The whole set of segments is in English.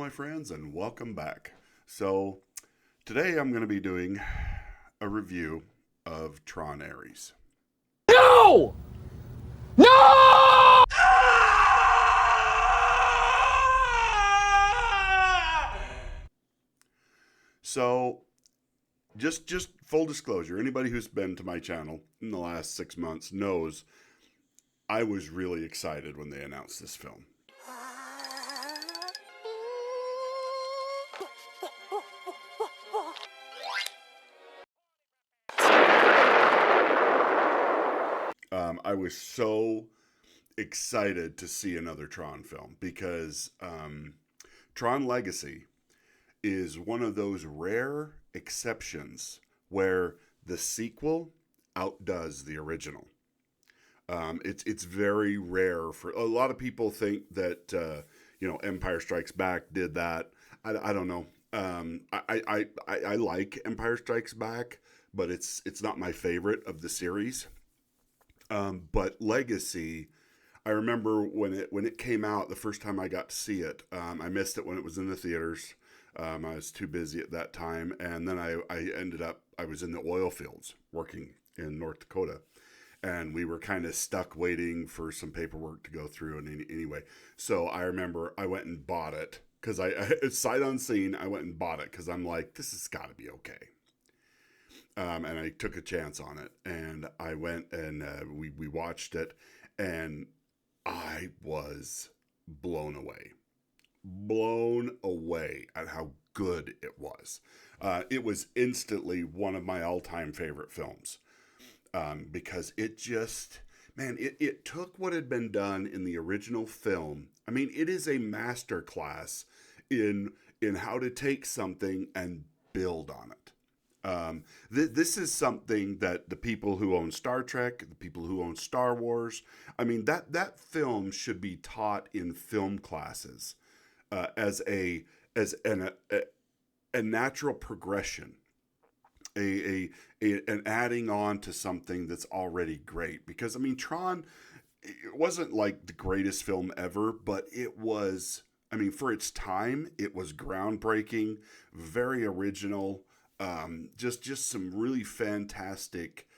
my friends, and welcome back. So, today I'm going to be doing a review of Tron Aries. No! No! So, just full disclosure, anybody who's been to my channel in the last 6 months knows I was really excited when they announced this film. I was so excited to see another Tron film because Tron Legacy is one of those rare exceptions where the sequel outdoes the original. It's very rare for a lot of people think that Empire Strikes Back did that. I don't know. I like Empire Strikes Back, but it's not my favorite of the series. But Legacy, I remember when it came out the first time I got to see it. I missed it when it was in the theaters. I was too busy at that time, and then I was in the oil fields working in North Dakota, and we were kind of stuck waiting for some paperwork to go through. And anyway, so I remember I went and bought it because I sight unseen. I went and bought it because I'm like, this has got to be okay. And I took a chance on it, and I went and we watched it, and I was blown away at how good it was. It was instantly one of my all-time favorite films because it just, man, it took what had been done in the original film. I mean, it is a masterclass in how to take something and build on it. This is something that the people who own Star Trek, the people who own Star Wars, I mean, that film should be taught in film classes as an natural progression, an adding on to something that's already great. Because I mean, Tron, it wasn't like the greatest film ever, but it was. I mean, for its time, it was groundbreaking, very original. Just some really fantastic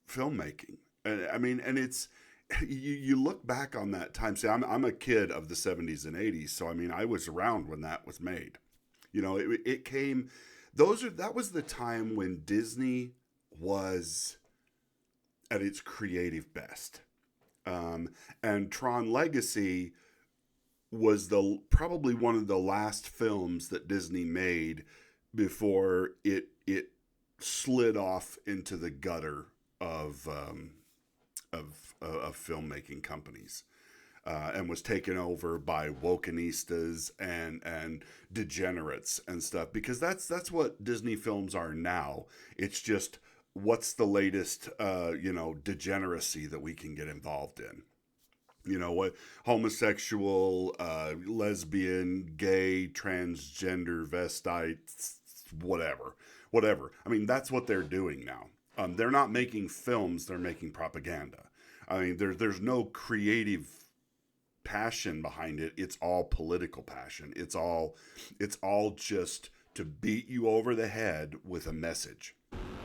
filmmaking. And it's you look back on that time. See, I'm a kid of the 70s and 80s, so I mean, I was around when that was made. You know, it came. That was the time when Disney was at its creative best, and Tron Legacy was probably one of the last films that Disney made before it slid off into the gutter of filmmaking companies, and was taken over by wokenistas and degenerates and stuff, because that's what Disney films are now. It's just what's the latest degeneracy that we can get involved in. You know what? Homosexual, lesbian, gay, transgender, vestites, whatever. I mean, that's what they're doing now. They're not making films; they're making propaganda. I mean, there's no creative passion behind it. It's all political passion. It's all just to beat you over the head with a message.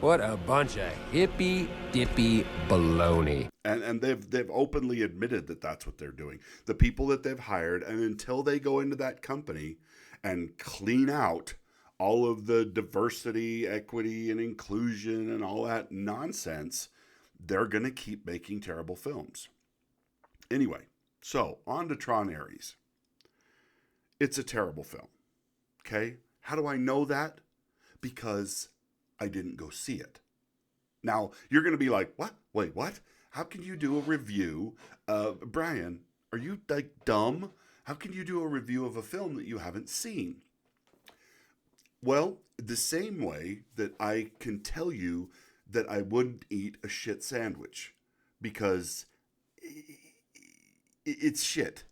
What a bunch of hippy-dippy baloney. And they've openly admitted that that's what they're doing. The people that they've hired, and until they go into that company and clean out all of the diversity, equity, and inclusion and all that nonsense, they're going to keep making terrible films. Anyway, so on to Tron Aries. It's a terrible film. Okay? How do I know that? Because I didn't go see it. Now, you're going to be like, what? Wait, what? How can you do a review? Brian, are you like dumb? How can you do a review of a film that you haven't seen? Well, the same way that I can tell you that I wouldn't eat a shit sandwich because it's shit.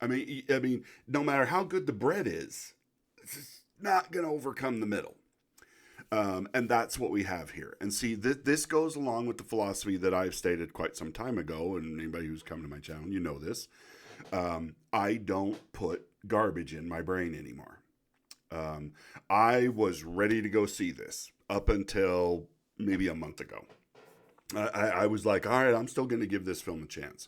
I mean, no matter how good the bread is, it's not going to overcome the middle. And that's what we have here. And see, this goes along with the philosophy that I've stated quite some time ago, and anybody who's come to my channel, you know this. I don't put garbage in my brain anymore. I was ready to go see this up until maybe a month ago. I was like, all right, I'm still going to give this film a chance.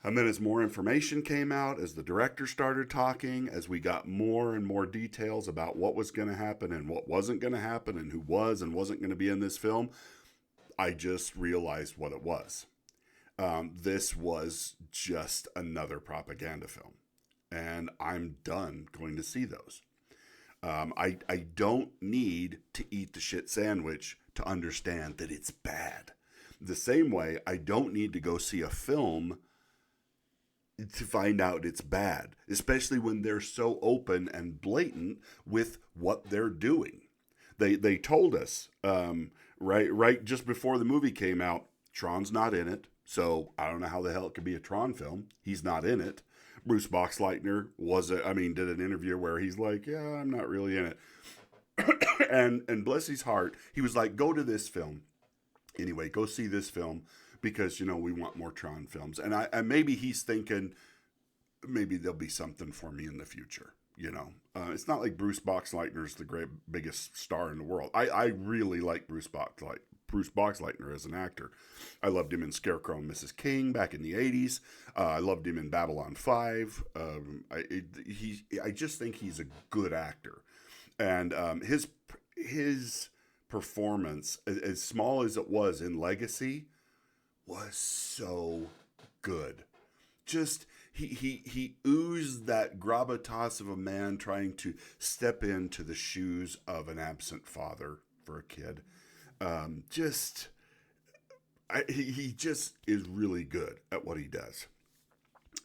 And then as more information came out, as the director started talking, as we got more and more details about what was going to happen and what wasn't going to happen and who was and wasn't going to be in this film, I just realized what it was. This was just another propaganda film. And I'm done going to see those. I don't need to eat the shit sandwich to understand that it's bad. The same way, I don't need to go see a film to find out it's bad, especially when they're so open and blatant with what they're doing. They told us right just before the movie came out, Tron's not in it, so I don't know how the hell it could be a Tron film. He's not in it. Bruce Boxleitner did an interview where he's like, yeah, I'm not really in it. and bless his heart, he was like, go to this film. Anyway, go see this film because, we want more Tron films. And maybe he's thinking, maybe there'll be something for me in the future. It's not like Bruce Boxleitner's the biggest star in the world. I really like Bruce Boxleitner as an actor. I loved him in Scarecrow and Mrs. King back in the 80s. I loved him in Babylon 5. I just think he's a good actor. And his performance, as small as it was in Legacy, was so good. Just he oozed that gravitas of a man trying to step into the shoes of an absent father for a kid. He just is really good at what he does.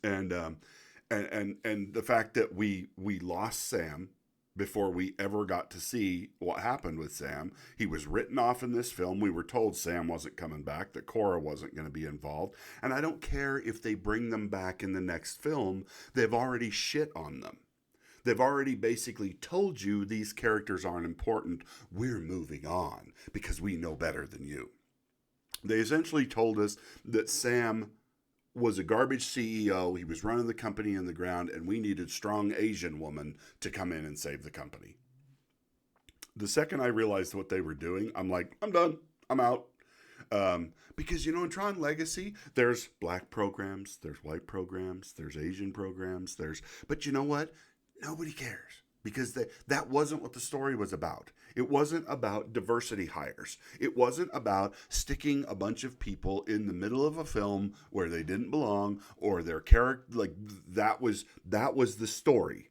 And the fact that we lost Sam before we ever got to see what happened with Sam. He was written off in this film. We were told Sam wasn't coming back, that Cora wasn't going to be involved. And I don't care if they bring them back in the next film. They've already shit on them. They've already basically told you these characters aren't important. We're moving on because we know better than you. They essentially told us that Sam was a garbage CEO. He was running the company in the ground, and we needed a strong Asian woman to come in and save the company. The second I realized what they were doing, I'm like, I'm done. I'm out. Because, in Tron Legacy, there's black programs, there's white programs, there's Asian programs, but you know what? Nobody cares because that wasn't what the story was about. It wasn't about diversity hires. It wasn't about sticking a bunch of people in the middle of a film where they didn't belong or their character, that was the story,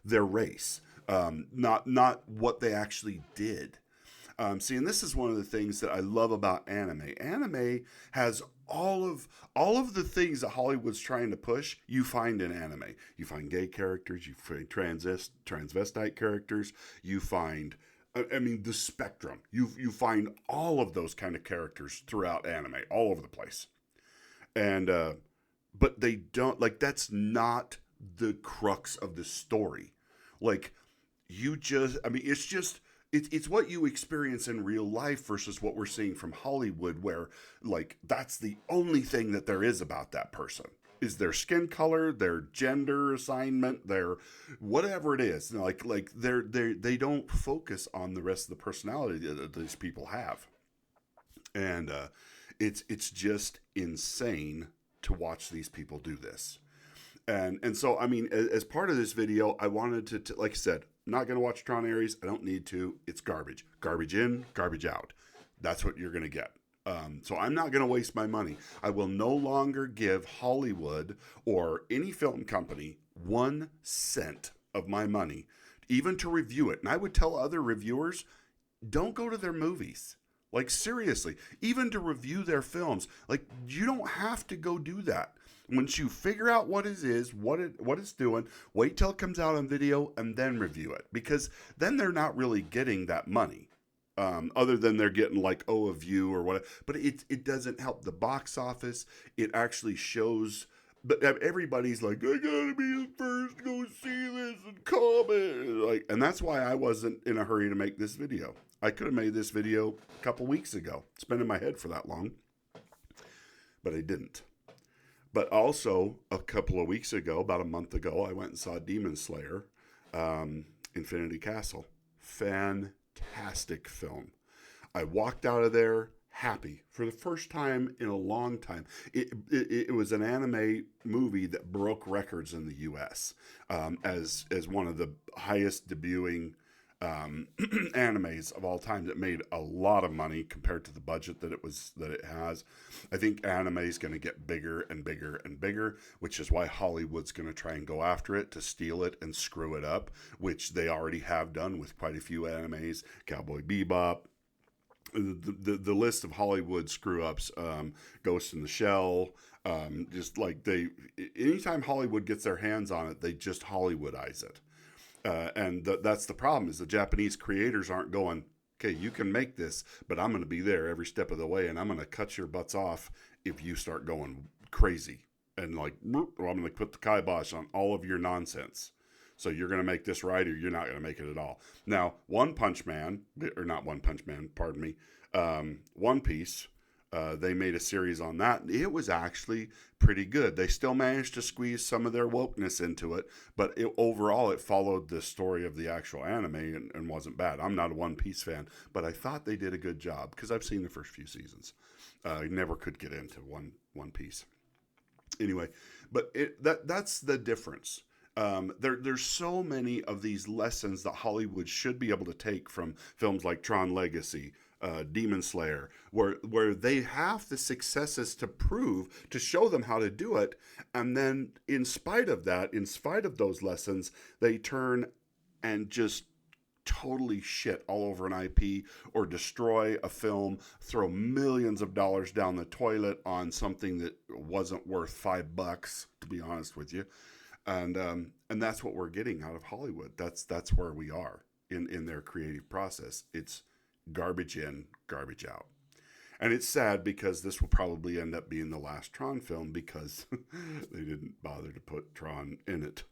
their race, not what they actually did. And this is one of the things that I love about anime. Anime has all of the things that Hollywood's trying to push, you find in anime. You find gay characters, you find transvestite characters, you find, the spectrum. You find all of those kind of characters throughout anime, all over the place. And, but they don't, that's not the crux of the story. It's what you experience in real life versus what we're seeing from Hollywood, where that's the only thing that there is about that person is their skin color, their gender assignment, their whatever it is. They don't focus on the rest of the personality that these people have, and it's just insane to watch these people do this. And so, as part of this video, I wanted to like I said, I'm not going to watch Tron Aries. I don't need to. It's garbage. Garbage in, garbage out. That's what you're going to get. So I'm not going to waste my money. I will no longer give Hollywood or any film company 1 cent of my money, even to review it. And I would tell other reviewers, don't go to their movies. Seriously, even to review their films. You don't have to go do that. Once you figure out what it is, what it's doing, wait till it comes out on video and then review it. Because then they're not really getting that money. Other than they're getting a view or whatever. But it doesn't help the box office. It actually shows. But everybody's like, I gotta be the first to go see this and comment. And that's why I wasn't in a hurry to make this video. I could have made this video a couple weeks ago. It's been in my head for that long. But I didn't. But also, a couple of weeks ago, about a month ago, I went and saw Demon Slayer, Infinity Castle. Fantastic film. I walked out of there happy for the first time in a long time. It was an anime movie that broke records in the U.S. As one of the highest debuting animes of all time that made a lot of money compared to the budget that it has. I think anime is going to get bigger and bigger and bigger, which is why Hollywood's going to try and go after it to steal it and screw it up, which they already have done with quite a few animes. Cowboy Bebop, the list of Hollywood screw ups, Ghost in the Shell, just like anytime Hollywood gets their hands on it, they just Hollywoodize it. That's the problem is the Japanese creators aren't going, okay, you can make this, but I'm going to be there every step of the way, and I'm going to cut your butts off if you start going crazy. And like, or I'm going to put the kibosh on all of your nonsense. So you're going to make this right, or you're not going to make it at all. Now, One Punch Man, or not One Punch Man, pardon me, One Piece, they made a series on that. It was actually pretty good. They still managed to squeeze some of their wokeness into it, but overall, it followed the story of the actual anime and wasn't bad. I'm not a One Piece fan, but I thought they did a good job because I've seen the first few seasons. I never could get into One Piece. Anyway, but that's the difference. There's so many of these lessons that Hollywood should be able to take from films like Tron Legacy, Demon Slayer, where they have the successes to prove, to show them how to do it, and then in spite of that, in spite of those lessons, they turn and just totally shit all over an IP or destroy a film, throw millions of dollars down the toilet on something that wasn't worth $5, to be honest with you. And that's what we're getting out of Hollywood. That's where we are in their creative process. It's garbage in, garbage out. And it's sad because this will probably end up being the last Tron film because they didn't bother to put Tron in it.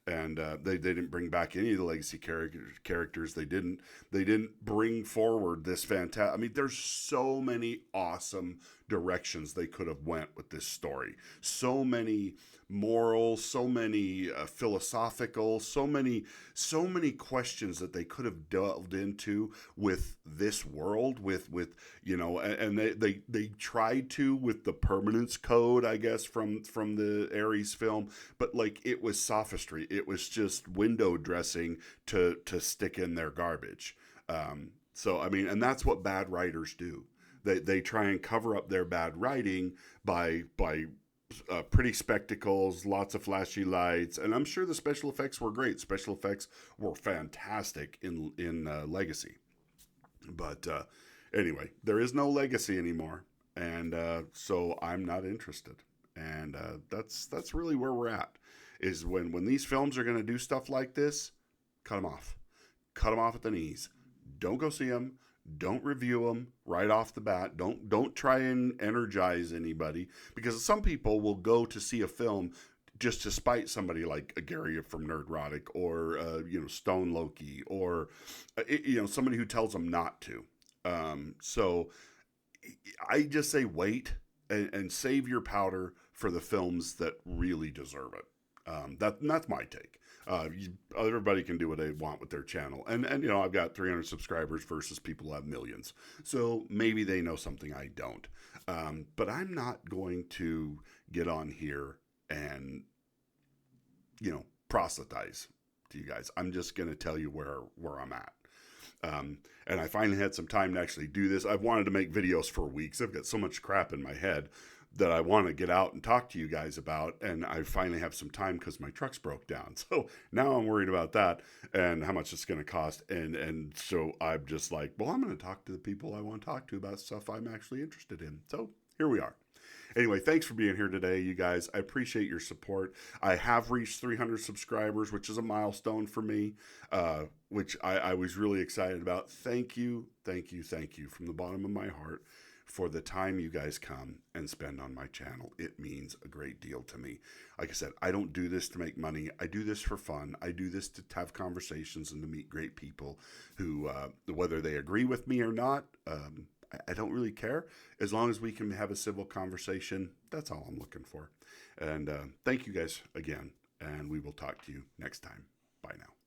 And they didn't bring back any of the legacy characters. They didn't bring forward this fantastic. I mean, there's so many awesome directions they could have went with this story. So many moral, so many philosophical, so many questions that they could have delved into with this world, with and they tried to with the permanence code, I guess, from the Aries film, but like it was sophistry. It was just window dressing to stick in their garbage. So I mean, and that's what bad writers do. They try and cover up their bad writing by pretty spectacles, lots of flashy lights, and I'm sure the special effects were great. Special effects were fantastic in Legacy, but anyway, there is no Legacy anymore, and so I'm not interested. And that's really where we're at. Is when these films are going to do stuff like this, cut them off at the knees. Don't go see them. Don't review them right off the bat. Don't try and energize anybody, because some people will go to see a film just to spite somebody like Gary from Nerdrotic or Stone Loki or somebody who tells them not to. So I just say wait and save your powder for the films that really deserve it. That's my take. Everybody can do what they want with their channel, and I've got 300 subscribers versus people who have millions, so maybe they know something I don't. But I'm not going to get on here and proselytize to you guys. I'm just going to tell you where I'm at. And I finally had some time to actually do this. I've wanted to make videos for weeks. I've got so much crap in my head that I want to get out and talk to you guys about, and I finally have some time because my truck's broke down. So now I'm worried about that and how much it's going to cost, and so I'm just like, well, I'm going to talk to the people I want to talk to about stuff I'm actually interested in. So here we are. Anyway, thanks for being here today, you guys. I appreciate your support. I have reached 300 subscribers, which is a milestone for me, which I was really excited about. Thank you from the bottom of my heart for the time you guys come and spend on my channel. It means a great deal to me. Like I said, I don't do this to make money. I do this for fun. I do this to have conversations and to meet great people who, whether they agree with me or not, I don't really care. As long as we can have a civil conversation, that's all I'm looking for. And thank you guys again. And we will talk to you next time. Bye now.